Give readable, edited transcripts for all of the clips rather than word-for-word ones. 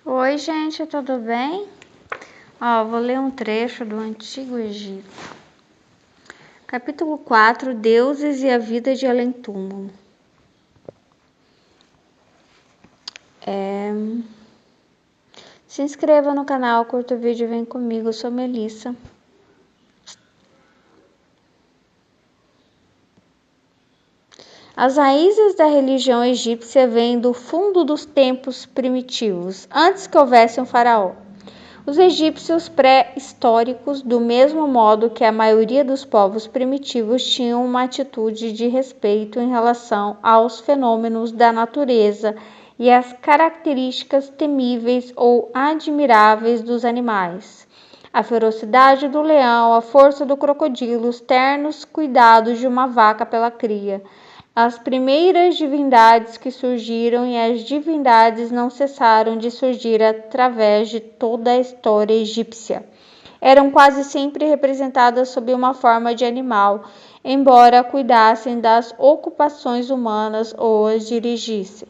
Oi, gente, tudo bem? Vou ler um trecho do Antigo Egito. Capítulo 4, Deuses e a vida de além-túmulo. Se inscreva no canal, curta o vídeo e vem comigo. Eu sou Melissa. As raízes da religião egípcia vêm do fundo dos tempos primitivos, antes que houvesse um faraó. Os egípcios pré-históricos, do mesmo modo que a maioria dos povos primitivos, tinham uma atitude de respeito em relação aos fenômenos da natureza e às características temíveis ou admiráveis dos animais. A ferocidade do leão, a força do crocodilo, os ternos cuidados de uma vaca pela cria. As primeiras divindades que surgiram e as divindades não cessaram de surgir através de toda a história egípcia. Eram quase sempre representadas sob uma forma de animal, embora cuidassem das ocupações humanas ou as dirigissem.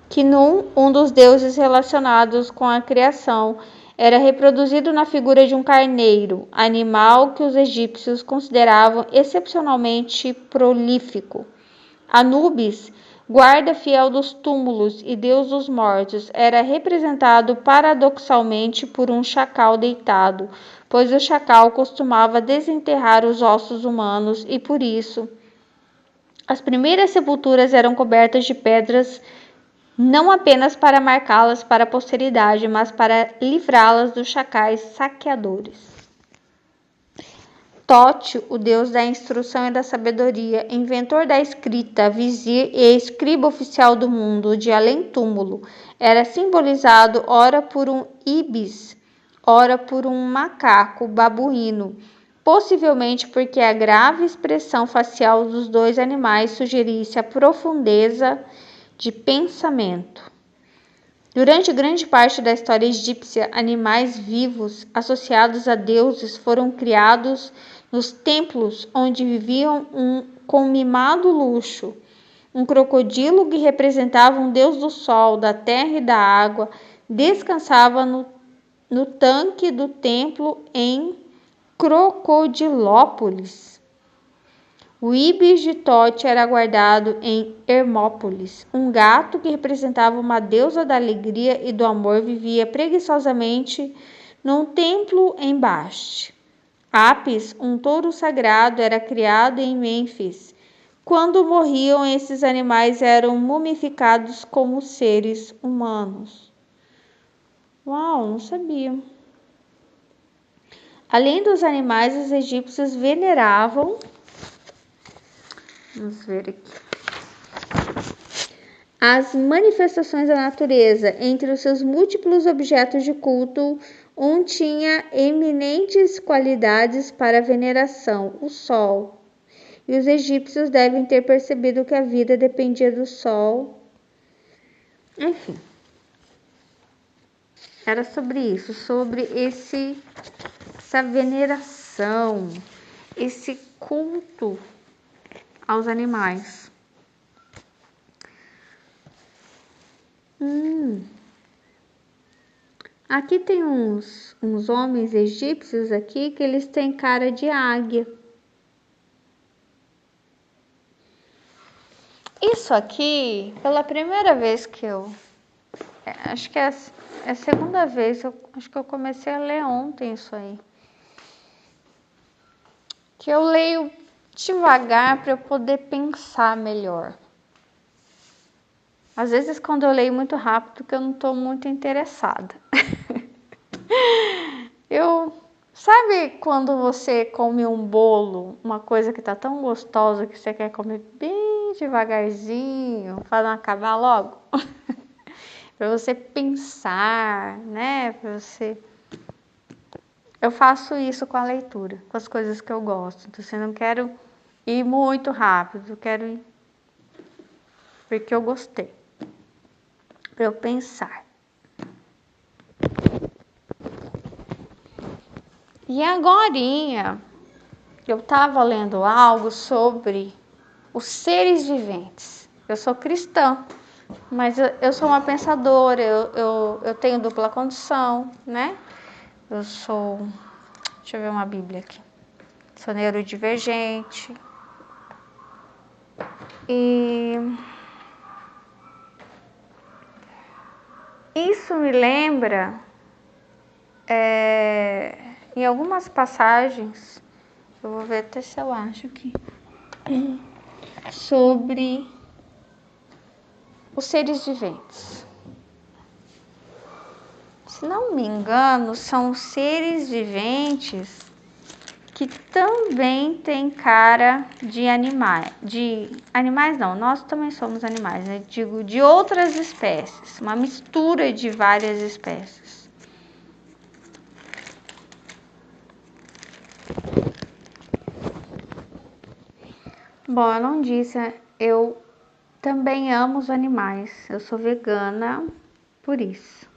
Khnum, um dos deuses relacionados com a criação, era reproduzido na figura de um carneiro, animal que os egípcios consideravam excepcionalmente prolífico. Anubis, guarda fiel dos túmulos e deus dos mortos, era representado paradoxalmente por um chacal deitado, pois o chacal costumava desenterrar os ossos humanos e por isso as primeiras sepulturas eram cobertas de pedras não apenas para marcá-las para a posteridade, mas para livrá-las dos chacais saqueadores. Tote, o deus da instrução e da sabedoria, inventor da escrita, vizir e escriba oficial do mundo de além-túmulo, era simbolizado ora por um ibis, ora por um macaco babuíno, possivelmente porque a grave expressão facial dos dois animais sugerisse a profundeza de pensamento. Durante grande parte da história egípcia, animais vivos associados a deuses foram criados nos templos onde viviam com mimado luxo. Um crocodilo que representava um deus do sol, da terra e da água, descansava no tanque do templo em Crocodilópolis. O ibis de Tote era guardado em Hermópolis. Um gato que representava uma deusa da alegria e do amor vivia preguiçosamente num templo em Baste. Apis, um touro sagrado, era criado em Mênfis. Quando morriam, esses animais eram mumificados como seres humanos. Uau, não sabia. Além dos animais, os egípcios veneravam... Vamos ver aqui. As manifestações da natureza. Entre os seus múltiplos objetos de culto, um tinha eminentes qualidades para veneração, o sol. E os egípcios devem ter percebido que a vida dependia do sol. Enfim. Era sobre isso, sobre essa veneração, esse culto aos animais. Aqui tem uns homens egípcios aqui que eles têm cara de águia. Isso aqui, pela primeira vez que acho que é a segunda vez, acho que eu comecei a ler ontem isso aí. Que eu leio devagar para eu poder pensar melhor. Às vezes quando eu leio muito rápido que eu não estou muito interessada. Sabe quando você come um bolo, uma coisa que tá tão gostosa que você quer comer bem devagarzinho para não acabar logo? Para você pensar, né? Eu faço isso com a leitura, com as coisas que eu gosto. Então, eu não quero ir muito rápido, eu quero ir porque eu gostei. Para eu pensar. E agorinha, eu estava lendo algo sobre os seres viventes. Eu sou cristã, Mas eu sou uma pensadora, eu tenho dupla condição, né? Eu sou, deixa eu ver uma Bíblia aqui, sou neurodivergente. E isso me lembra, em algumas passagens, eu vou ver até se eu acho aqui, sobre os seres viventes. Se não me engano, são seres viventes que também têm cara de animais não, nós também somos animais, né? Digo, de outras espécies, uma mistura de várias espécies. Bom, eu não disse, eu também amo os animais, eu sou vegana por isso.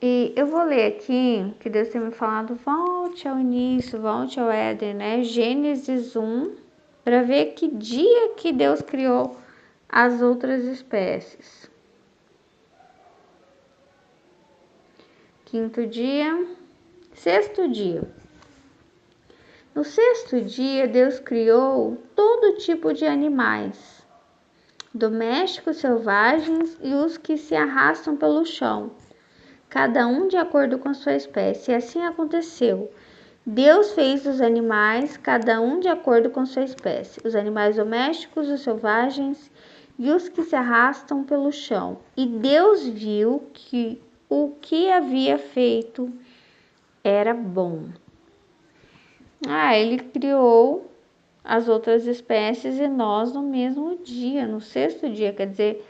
E eu vou ler aqui, que Deus tem me falado, volte ao início, volte ao Éden, né? Gênesis 1, para ver que dia que Deus criou as outras espécies. Quinto dia, sexto dia. No sexto dia, Deus criou todo tipo de animais, domésticos, selvagens e os que se arrastam pelo chão, cada um de acordo com sua espécie. E assim aconteceu. Deus fez os animais, cada um de acordo com sua espécie, os animais domésticos, os selvagens e os que se arrastam pelo chão. E Deus viu que o que havia feito era bom. Ele criou as outras espécies e nós no mesmo dia, no sexto dia, quer dizer,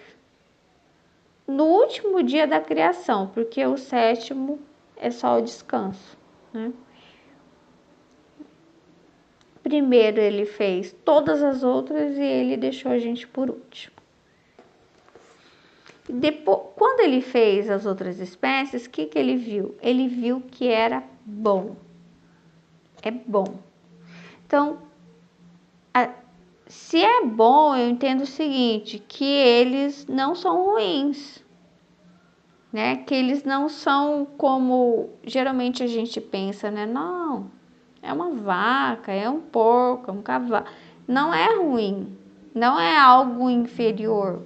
no último dia da criação, porque o sétimo é só o descanso, né? Primeiro ele fez todas as outras e ele deixou a gente por último. Depois, quando ele fez as outras espécies, o que ele viu? Ele viu que era bom. É bom. Então, se é bom, eu entendo o seguinte, que eles não são ruins, né? Que eles não são como geralmente a gente pensa, né? Não, é uma vaca, é um porco, é um cavalo. Não é ruim, não é algo inferior,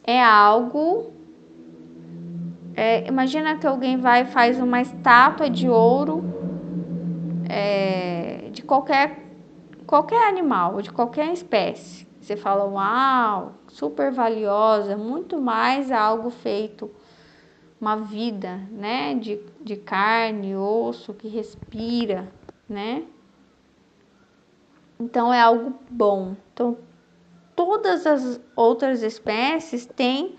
é algo... imagina que alguém vai e faz uma estátua de ouro de qualquer animal, de qualquer espécie. Você fala, uau, super valiosa, muito mais algo feito, uma vida, né, de carne, osso, que respira, né? Então é algo bom. Então todas as outras espécies têm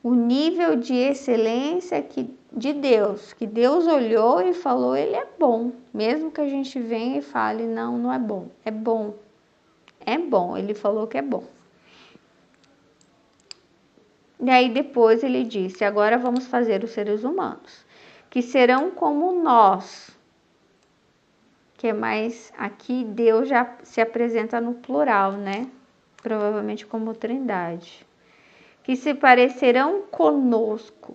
o nível de excelência de Deus, que Deus olhou e falou, ele é bom, mesmo que a gente venha e fale, não, não é bom, é bom, é bom, ele falou que é bom. E aí depois ele disse, agora vamos fazer os seres humanos, que serão como nós, que é mais, aqui Deus já se apresenta no plural, né? Provavelmente como Trindade, que se parecerão conosco.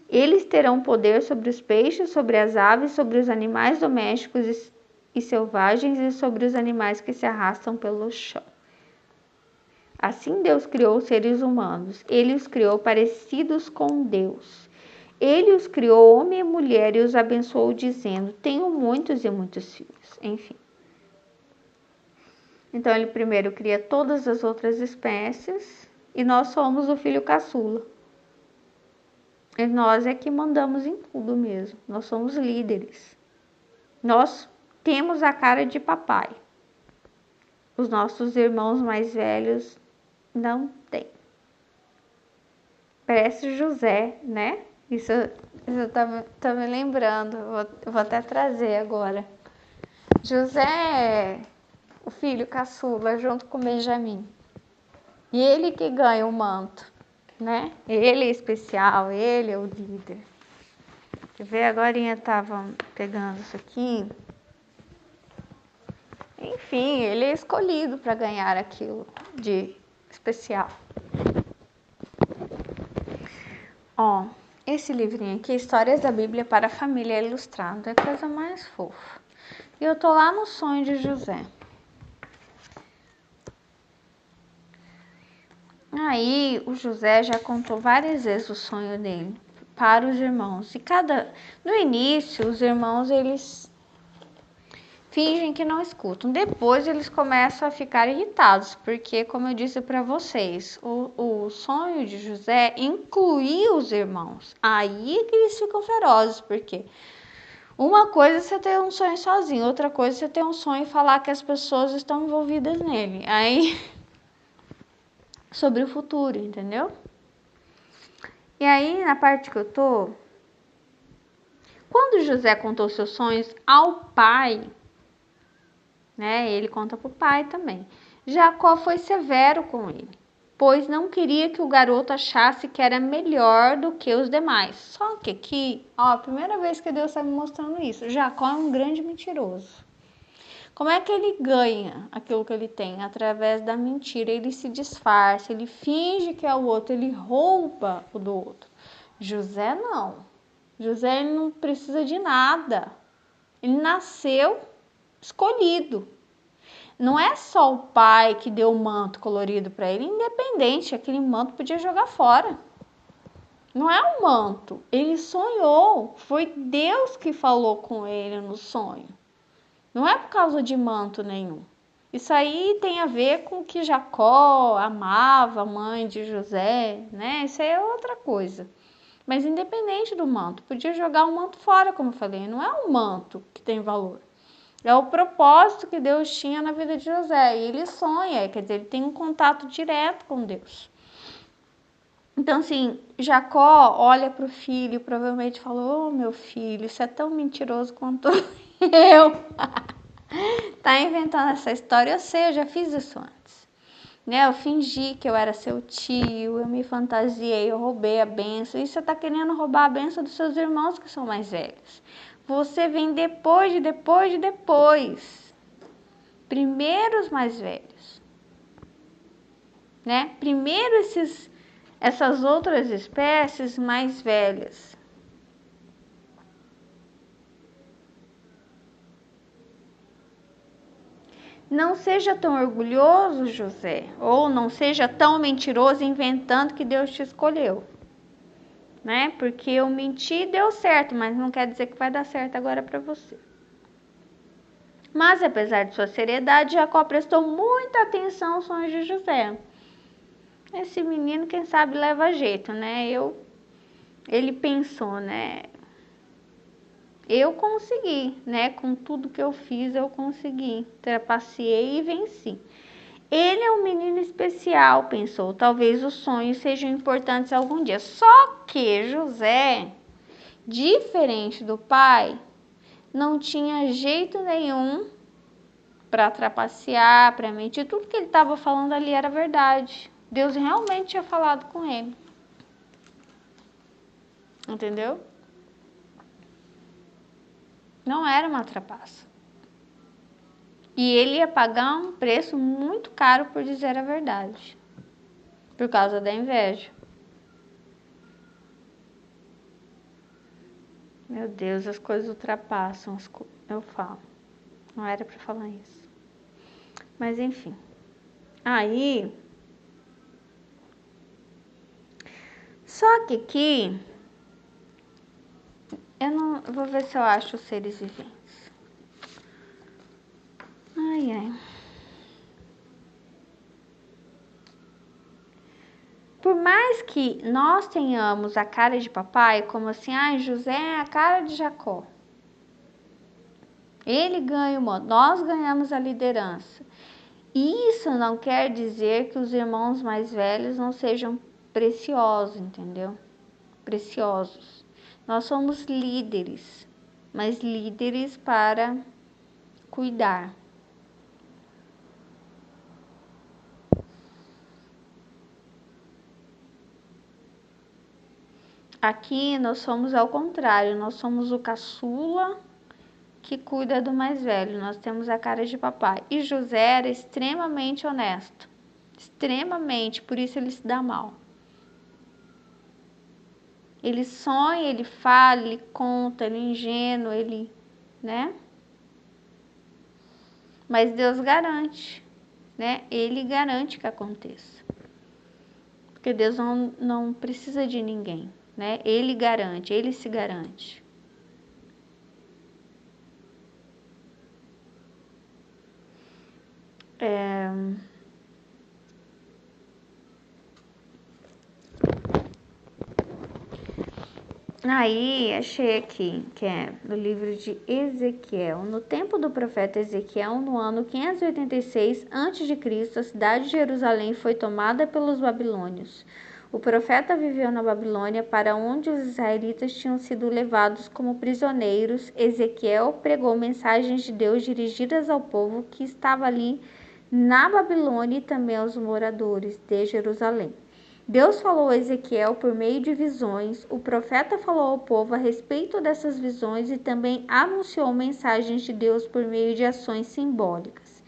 Eles terão poder sobre os peixes, sobre as aves, sobre os animais domésticos e selvagens e sobre os animais que se arrastam pelo chão. Assim Deus criou os seres humanos. Ele os criou parecidos com Deus. Ele os criou homem e mulher e os abençoou dizendo, tenho muitos e muitos filhos. Enfim. Então ele primeiro cria todas as outras espécies e nós somos o filho caçula. E nós é que mandamos em tudo mesmo. Nós somos líderes. Nós temos a cara de papai. Os nossos irmãos mais velhos não têm. Parece José, né? Isso tá me lembrando. Eu vou até trazer agora. José é o filho caçula junto com Benjamim. E ele que ganha o manto, né? Ele é especial, ele é o líder. Quer ver? Agora estavam pegando isso aqui. Enfim, ele é escolhido para ganhar aquilo de especial. Ó, esse livrinho aqui, Histórias da Bíblia para a Família Ilustrada, é a coisa mais fofa. E eu tô lá no sonho de José. Aí o José já contou várias vezes o sonho dele para os irmãos. E no início, os irmãos eles fingem que não escutam. Depois eles começam a ficar irritados, porque, como eu disse para vocês, o sonho de José incluía os irmãos. Aí que eles ficam ferozes, porque uma coisa é você ter um sonho sozinho, outra coisa é você ter um sonho e falar que as pessoas estão envolvidas nele. Aí, sobre o futuro, entendeu? E aí, na parte que eu tô, quando José contou seus sonhos ao pai, né? Ele conta para o pai também. Jacó foi severo com ele, pois não queria que o garoto achasse que era melhor do que os demais. Só que aqui, ó, a primeira vez que Deus está me mostrando isso, Jacó é um grande mentiroso. Como é que ele ganha aquilo que ele tem? Através da mentira. Ele se disfarça, ele finge que é o outro, ele rouba o do outro. José não. José ele não precisa de nada. Ele nasceu escolhido. Não é só o pai que deu o manto colorido para ele, independente, aquele manto podia jogar fora. Não é um manto, ele sonhou, foi Deus que falou com ele no sonho. Não é por causa de manto nenhum. Isso aí tem a ver com que Jacó amava a mãe de José, né? Isso aí é outra coisa. Mas independente do manto, podia jogar o manto fora, como eu falei, não é o manto que tem valor. É o propósito que Deus tinha na vida de José. E ele sonha, quer dizer, ele tem um contato direto com Deus. Então, assim, Jacó olha para o filho e provavelmente falou: "Ô, meu filho, isso é tão mentiroso quanto eu." Tá inventando essa história, eu sei, eu já fiz isso antes. Né? Eu fingi que eu era seu tio, eu me fantasiei, eu roubei a benção. E você tá querendo roubar a benção dos seus irmãos que são mais velhos. Você vem depois. Primeiro os mais velhos, né? Primeiro essas outras espécies mais velhas. Não seja tão orgulhoso, José, ou não seja tão mentiroso inventando que Deus te escolheu, né? Porque eu menti e deu certo, mas não quer dizer que vai dar certo agora para você. Mas apesar de sua seriedade, Jacó prestou muita atenção aos sonhos de José. Esse menino, quem sabe, leva jeito, né? Ele pensou, né? Eu consegui, né? Com tudo que eu fiz, eu consegui. Trapaceei e venci. Ele é um menino especial, pensou. Talvez os sonhos sejam importantes algum dia. Só que José, diferente do pai, não tinha jeito nenhum para trapacear, para mentir. Tudo que ele estava falando ali era verdade. Deus realmente tinha falado com ele. Entendeu? Não era uma trapaça. E ele ia pagar um preço muito caro por dizer a verdade. Por causa da inveja. Meu Deus, as coisas ultrapassam. Eu falo. Não era para falar isso. Mas enfim. Aí. Só que aqui. Eu vou ver se eu acho os seres viventes. Ai, ai. Por mais que nós tenhamos a cara de papai, como assim, José é a cara de Jacó. Ele ganha o manto, nós ganhamos a liderança. Isso não quer dizer que os irmãos mais velhos não sejam preciosos, entendeu? Preciosos. Nós somos líderes, mas líderes para cuidar. Aqui nós somos ao contrário, nós somos o caçula que cuida do mais velho, nós temos a cara de papai. E José era extremamente honesto, extremamente, por isso ele se dá mal. Ele sonha, ele fala, ele conta, ele é ingênuo, ele, né? Mas Deus garante, né? Ele garante que aconteça. Porque Deus não precisa de ninguém, né? Ele garante, ele se garante. Aí, achei aqui, que é no livro de Ezequiel. No tempo do profeta Ezequiel, no ano 586 a.C., a cidade de Jerusalém foi tomada pelos babilônios. O profeta viveu na Babilônia, para onde os israelitas tinham sido levados como prisioneiros. Ezequiel pregou mensagens de Deus dirigidas ao povo que estava ali na Babilônia e também aos moradores de Jerusalém. Deus falou a Ezequiel por meio de visões, o profeta falou ao povo a respeito dessas visões e também anunciou mensagens de Deus por meio de ações simbólicas.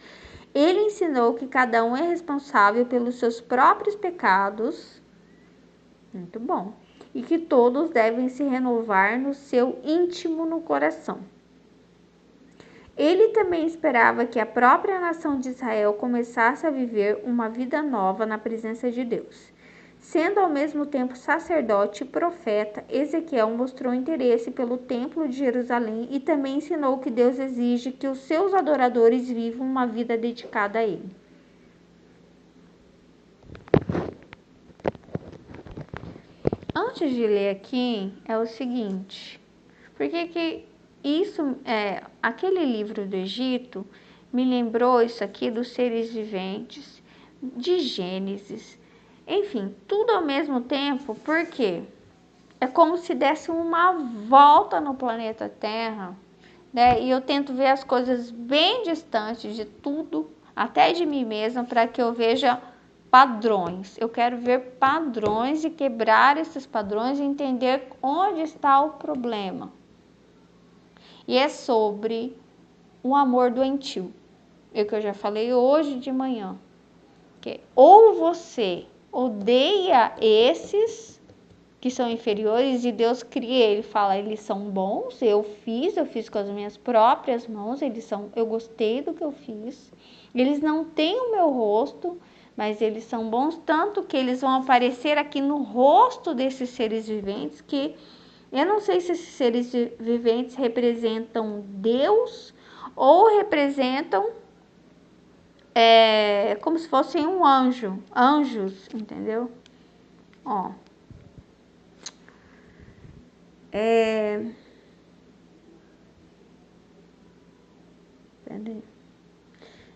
Ele ensinou que cada um é responsável pelos seus próprios pecados, muito bom, e que todos devem se renovar no seu íntimo no coração. Ele também esperava que a própria nação de Israel começasse a viver uma vida nova na presença de Deus. Sendo ao mesmo tempo sacerdote e profeta, Ezequiel mostrou interesse pelo Templo de Jerusalém e também ensinou que Deus exige que os seus adoradores vivam uma vida dedicada a Ele. Antes de ler aqui, é o seguinte, porque aquele livro do Egito me lembrou isso aqui dos seres viventes, de Gênesis, enfim, tudo ao mesmo tempo, porque é como se desse uma volta no planeta Terra, né? E eu tento ver as coisas bem distantes de tudo, até de mim mesma, para que eu veja padrões. Eu quero ver padrões e quebrar esses padrões e entender onde está o problema. E é sobre o amor doentio. É o que eu já falei hoje de manhã. Que ou você odeia esses que são inferiores e Deus cria, ele fala, eles são bons, eu fiz com as minhas próprias mãos, eu gostei do que eu fiz. Eles não têm o meu rosto, mas eles são bons, tanto que eles vão aparecer aqui no rosto desses seres viventes, que eu não sei se esses seres viventes representam Deus ou representam como se fossem anjos, entendeu? Ó.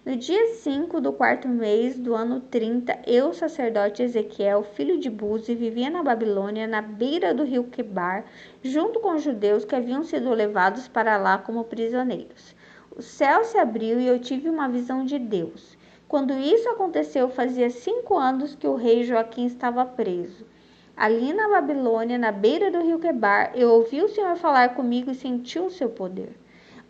No dia 5 do quarto mês do ano 30, eu, sacerdote Ezequiel, filho de Buzi, vivia na Babilônia, na beira do rio Quebar, junto com os judeus que haviam sido levados para lá como prisioneiros. O céu se abriu e eu tive uma visão de Deus. Quando isso aconteceu, fazia 5 anos que o rei Joaquim estava preso. Ali na Babilônia, na beira do rio Quebar, eu ouvi o Senhor falar comigo e senti o seu poder.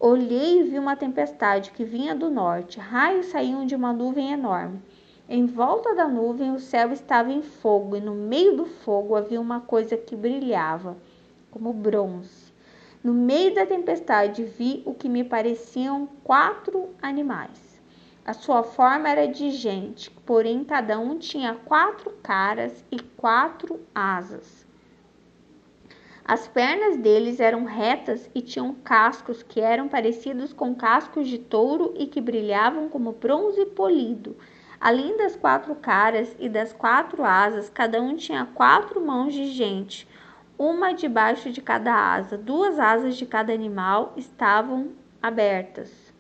Olhei e vi uma tempestade que vinha do norte. Raios saíam de uma nuvem enorme. Em volta da nuvem, o céu estava em fogo, e no meio do fogo havia uma coisa que brilhava, como bronze. No meio da tempestade, vi o que me pareciam 4 animais. A sua forma era de gente, porém cada um tinha 4 caras e 4 asas. As pernas deles eram retas e tinham cascos que eram parecidos com cascos de touro e que brilhavam como bronze polido. Além das 4 caras e das 4 asas, cada um tinha 4 mãos de gente, uma debaixo de cada asa. 2 asas de cada animal estavam abertas,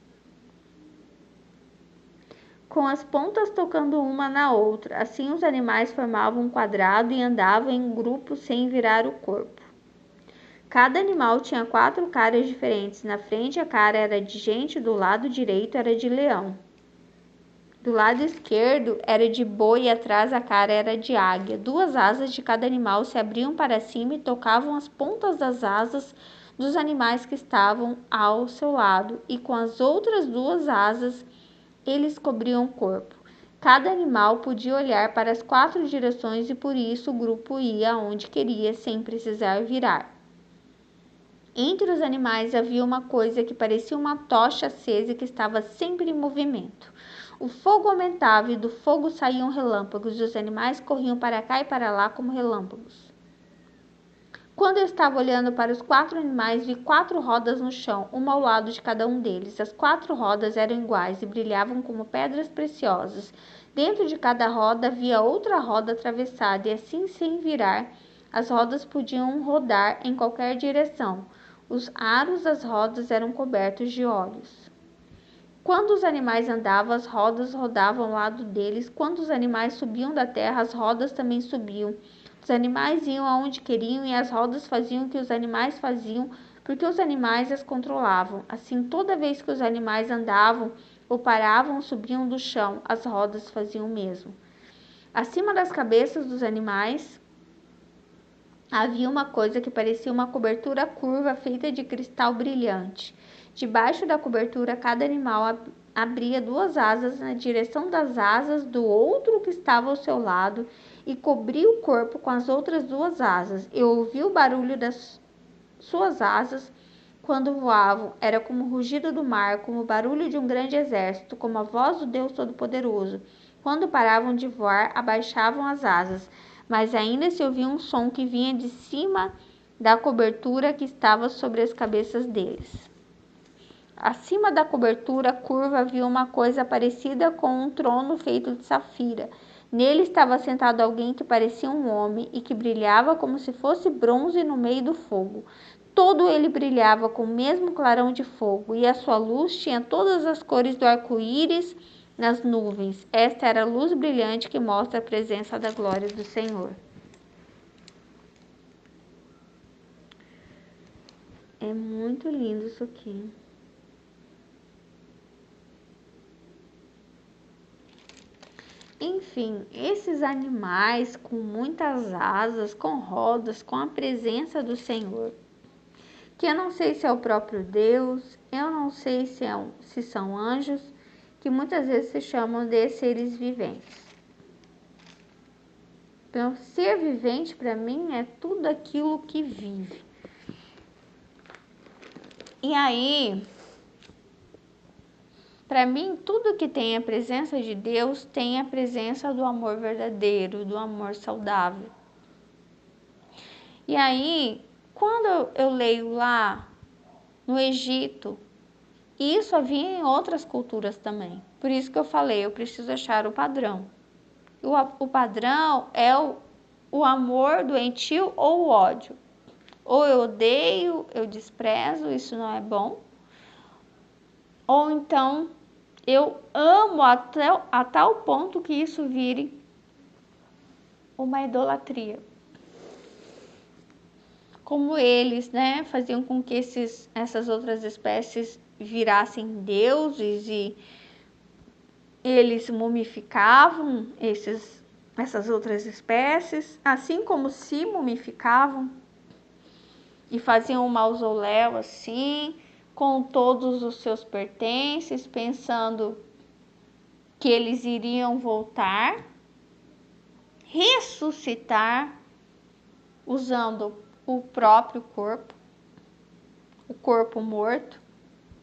com as pontas tocando uma na outra. Assim os animais formavam um quadrado e andavam em grupos sem virar o corpo. Cada animal tinha 4 caras diferentes. Na frente a cara era de gente, do lado direito era de leão. Do lado esquerdo era de boi e atrás a cara era de águia. 2 asas de cada animal se abriam para cima e tocavam as pontas das asas dos animais que estavam ao seu lado, e com as outras 2 asas eles cobriam o corpo. Cada animal podia olhar para as 4 direções e por isso o grupo ia aonde queria sem precisar virar. Entre os animais havia uma coisa que parecia uma tocha acesa que estava sempre em movimento. O fogo aumentava e do fogo saíam relâmpagos e os animais corriam para cá e para lá como relâmpagos. Quando eu estava olhando para os 4 animais, vi 4 rodas no chão, uma ao lado de cada um deles. As 4 rodas eram iguais e brilhavam como pedras preciosas. Dentro de cada roda havia outra roda atravessada e assim, sem virar, as rodas podiam rodar em qualquer direção. Os aros das rodas eram cobertos de olhos. Quando os animais andavam, as rodas rodavam ao lado deles. Quando os animais subiam da terra, as rodas também subiam. Os animais iam aonde queriam e as rodas faziam o que os animais faziam, porque os animais as controlavam. Assim, toda vez que os animais andavam ou paravam ou subiam do chão, as rodas faziam o mesmo. Acima das cabeças dos animais havia uma coisa que parecia uma cobertura curva feita de cristal brilhante. Debaixo da cobertura, cada animal abria 2 asas na direção das asas do outro que estava ao seu lado e cobria o corpo com as outras 2 asas. Eu ouvi o barulho das suas asas quando voavam. Era como o rugido do mar, como o barulho de um grande exército, como a voz do Deus Todo-Poderoso. Quando paravam de voar, abaixavam as asas, mas ainda se ouvia um som que vinha de cima da cobertura que estava sobre as cabeças deles. Acima da cobertura curva havia uma coisa parecida com um trono feito de safira. Nele estava sentado alguém que parecia um homem e que brilhava como se fosse bronze no meio do fogo. Todo ele brilhava com o mesmo clarão de fogo, e a sua luz tinha todas as cores do arco-íris nas nuvens. Esta era a luz brilhante que mostra a presença da glória do Senhor. É muito lindo isso aqui. Enfim, esses animais com muitas asas, com rodas, com a presença do Senhor, que eu não sei se é o próprio Deus, eu não sei se são anjos, que muitas vezes se chamam de seres viventes. Então, ser vivente para mim é tudo aquilo que vive. E aí, para mim, tudo que tem a presença de Deus tem a presença do amor verdadeiro, do amor saudável. E aí, quando eu leio lá no Egito, isso havia em outras culturas também. Por isso que eu falei, eu preciso achar o padrão. O padrão é o amor doentio ou o ódio. Ou eu odeio, eu desprezo, isso não é bom. Ou então eu amo a tal ponto que isso vire uma idolatria. Como eles, né, faziam com que essas outras espécies virassem deuses e eles mumificavam essas outras espécies, assim como se mumificavam e faziam um mausoléu assim, com todos os seus pertences, pensando que eles iriam voltar, ressuscitar, usando o próprio corpo, o corpo morto.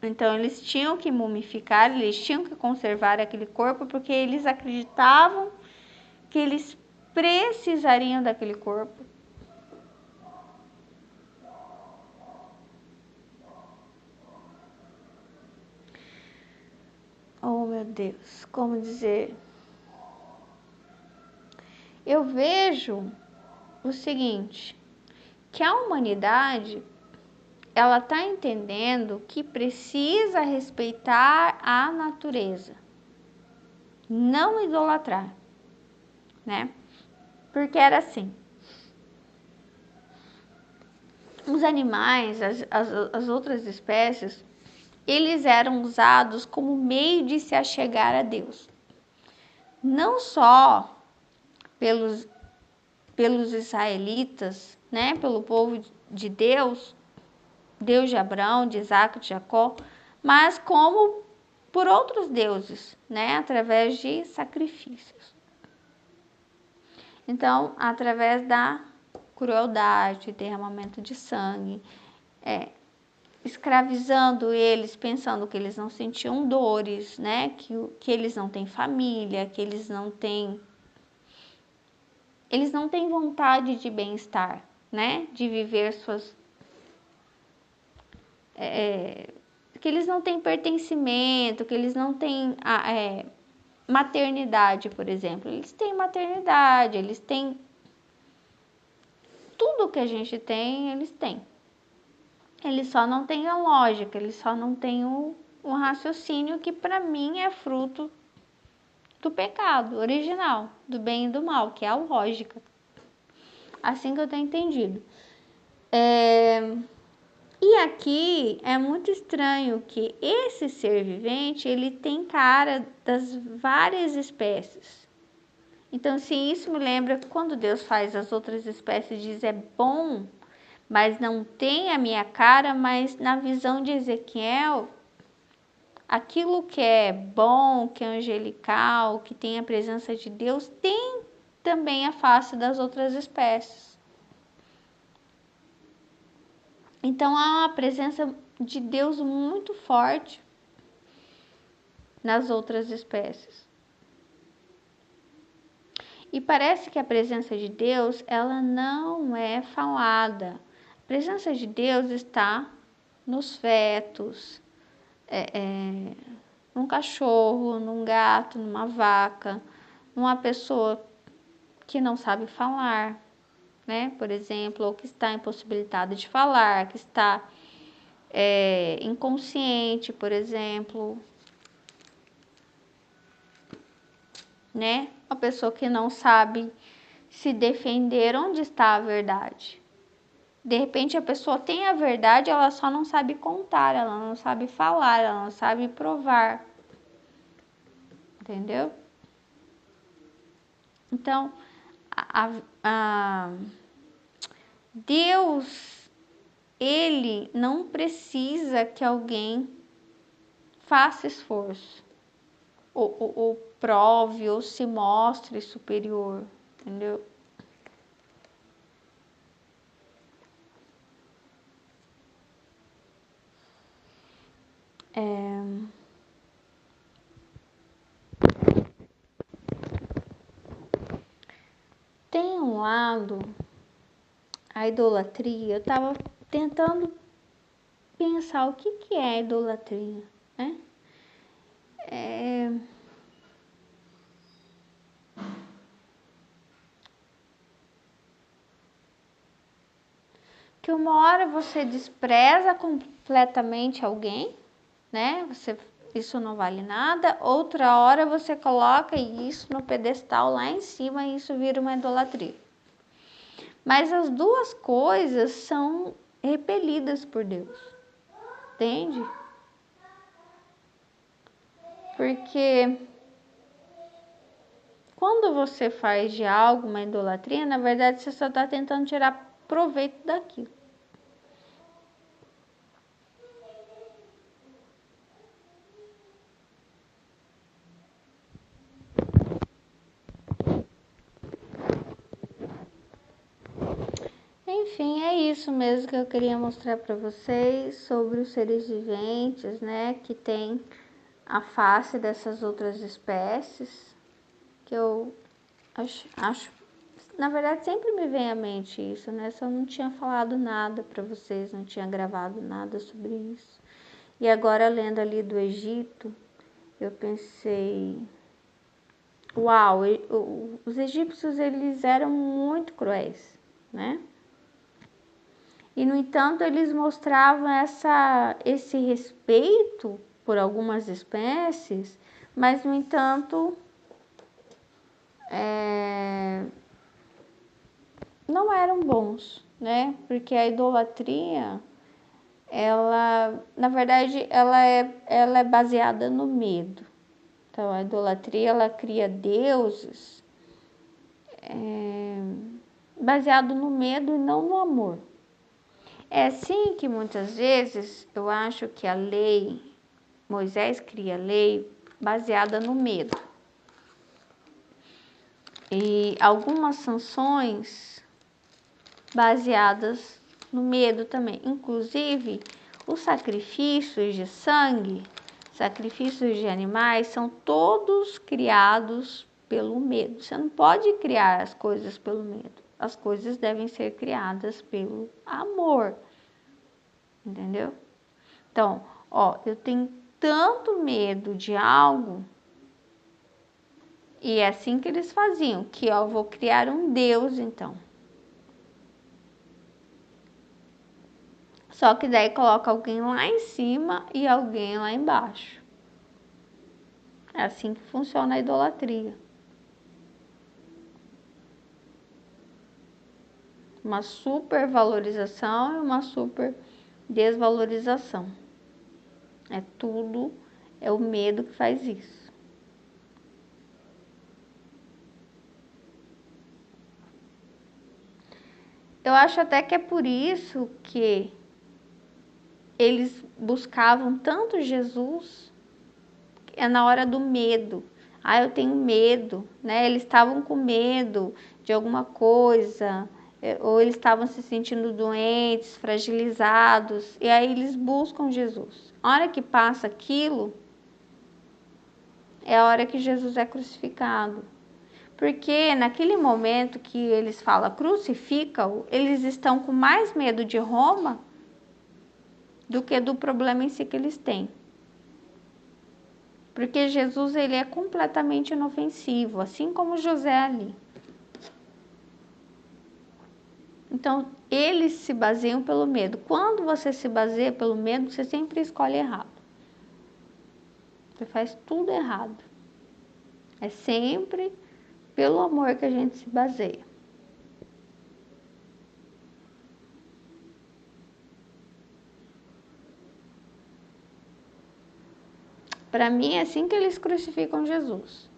Então eles tinham que mumificar, eles tinham que conservar aquele corpo, porque eles acreditavam que eles precisariam daquele corpo. Oh, meu Deus, como dizer? Eu vejo o seguinte, que a humanidade, ela está entendendo que precisa respeitar a natureza, não idolatrar, né? Porque era assim, os animais, as outras espécies, eles eram usados como meio de se achegar a Deus. Não só pelos israelitas, né, pelo povo de Deus, Deus de Abraão, de Isaac, de Jacó, mas como por outros deuses, né? Através de sacrifícios. Então, através da crueldade, derramamento de sangue, escravizando eles, pensando que eles não sentiam dores, né? Que eles não têm família, que eles não têm vontade de bem-estar, né? De viver suas que eles não têm pertencimento, que eles não têm maternidade, por exemplo. Eles têm maternidade, eles têm tudo que a gente tem, eles têm. Eles só não têm a lógica, eles só não têm o raciocínio que para mim é fruto do pecado original, do bem e do mal, que é a lógica. Assim que eu tenho entendido. E aqui é muito estranho que esse ser vivente, ele tem cara das várias espécies. Então, se isso me lembra quando Deus faz as outras espécies, diz é bom, mas não tem a minha cara, mas na visão de Ezequiel, aquilo que é bom, que é angelical, que tem a presença de Deus, tem também a face das outras espécies. Então há uma presença de Deus muito forte nas outras espécies. E parece que a presença de Deus, ela não é falada. A presença de Deus está nos fetos, num cachorro, num gato, numa vaca, numa pessoa que não sabe falar, né? Por exemplo, ou que está impossibilitada de falar, que está inconsciente, por exemplo, né? Uma pessoa que não sabe se defender, onde está a verdade? De repente a pessoa tem a verdade, ela só não sabe contar, ela não sabe falar, ela não sabe provar. Entendeu? Então, Deus, ele não precisa que alguém faça esforço, ou prove, ou se mostre superior, entendeu? Tem um lado, a idolatria, eu estava tentando pensar o que é a idolatria, né? Que uma hora você despreza completamente alguém, né? Isso não vale nada. Outra hora você coloca isso no pedestal lá em cima e isso vira uma idolatria. Mas as duas coisas são repelidas por Deus, entende? Porque quando você faz de algo uma idolatria, na verdade você só está tentando tirar proveito daquilo. Enfim, é isso mesmo que eu queria mostrar para vocês sobre os seres viventes, né, que tem a face dessas outras espécies, que eu acho, na verdade sempre me vem à mente isso, né, só não tinha falado nada para vocês, não tinha gravado nada sobre isso. E agora lendo ali do Egito, eu pensei, uau, os egípcios eles eram muito cruéis, né? E, no entanto, eles mostravam esse respeito por algumas espécies, mas, no entanto, não eram bons, né? Porque a idolatria, ela, na verdade, ela é baseada no medo. Então, a idolatria, ela cria deuses baseado no medo e não no amor. É assim que muitas vezes eu acho que a lei Moisés cria lei baseada no medo. E algumas sanções baseadas no medo também. Inclusive, os sacrifícios de sangue, sacrifícios de animais, são todos criados pelo medo. Você não pode criar as coisas pelo medo. As coisas devem ser criadas pelo amor. Entendeu? Então, eu tenho tanto medo de algo, e é assim que eles faziam, que eu vou criar um Deus, então. Só que daí coloca alguém lá em cima e alguém lá embaixo. É assim que funciona a idolatria. Uma supervalorização e uma super desvalorização. É o medo que faz isso. Eu acho até que é por isso que eles buscavam tanto Jesus, na hora do medo. Eu tenho medo, né? Eles estavam com medo de alguma coisa, ou eles estavam se sentindo doentes, fragilizados, e aí eles buscam Jesus. A hora que passa aquilo, é a hora que Jesus é crucificado. Porque naquele momento que eles falam crucifica-o, eles estão com mais medo de Roma do que do problema em si que eles têm. Porque Jesus, ele é completamente inofensivo, assim como José ali. Então, eles se baseiam pelo medo. Quando você se baseia pelo medo, você sempre escolhe errado. Você faz tudo errado. É sempre pelo amor que a gente se baseia. Para mim, é assim que eles crucificam Jesus.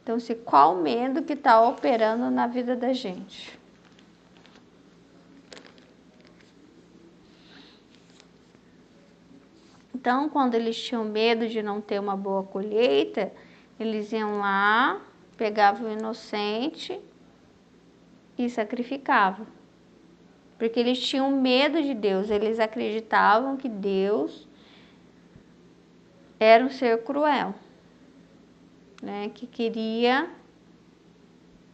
Então, qual medo que está operando na vida da gente? Então, quando eles tinham medo de não ter uma boa colheita, eles iam lá, pegavam o inocente e sacrificavam. Porque eles tinham medo de Deus, eles acreditavam que Deus era um ser cruel, né? Que queria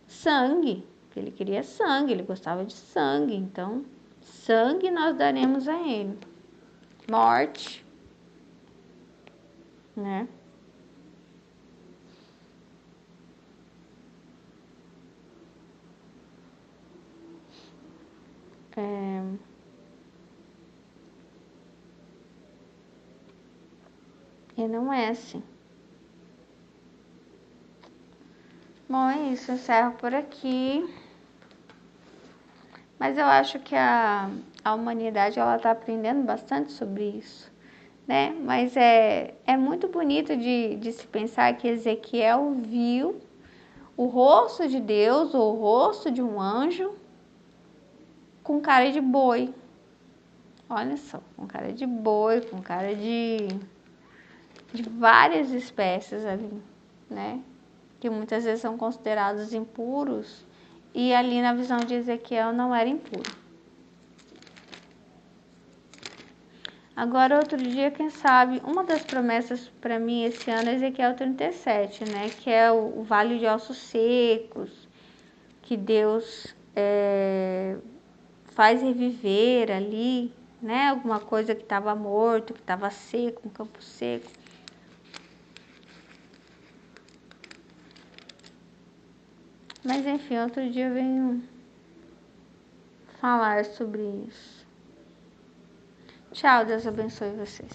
sangue, que ele queria sangue, ele gostava de sangue, então sangue nós daremos a ele. Morte, né? E não é assim. Bom, é isso, eu encerro por aqui. Mas eu acho que a humanidade ela está aprendendo bastante sobre isso, né? Mas é muito bonito de se pensar que Ezequiel viu o rosto de Deus, ou o rosto de um anjo, com cara de boi. Olha só, com cara de boi, com cara de várias espécies ali, né? Que muitas vezes são considerados impuros, e ali na visão de Ezequiel não era impuro. Agora, outro dia, quem sabe, uma das promessas para mim esse ano é Ezequiel 37, né? Que é o vale de ossos secos, que Deus faz reviver ali, né? Alguma coisa que estava morto, que estava seco, um campo seco. Mas enfim, outro dia eu venho falar sobre isso. Tchau, Deus abençoe vocês.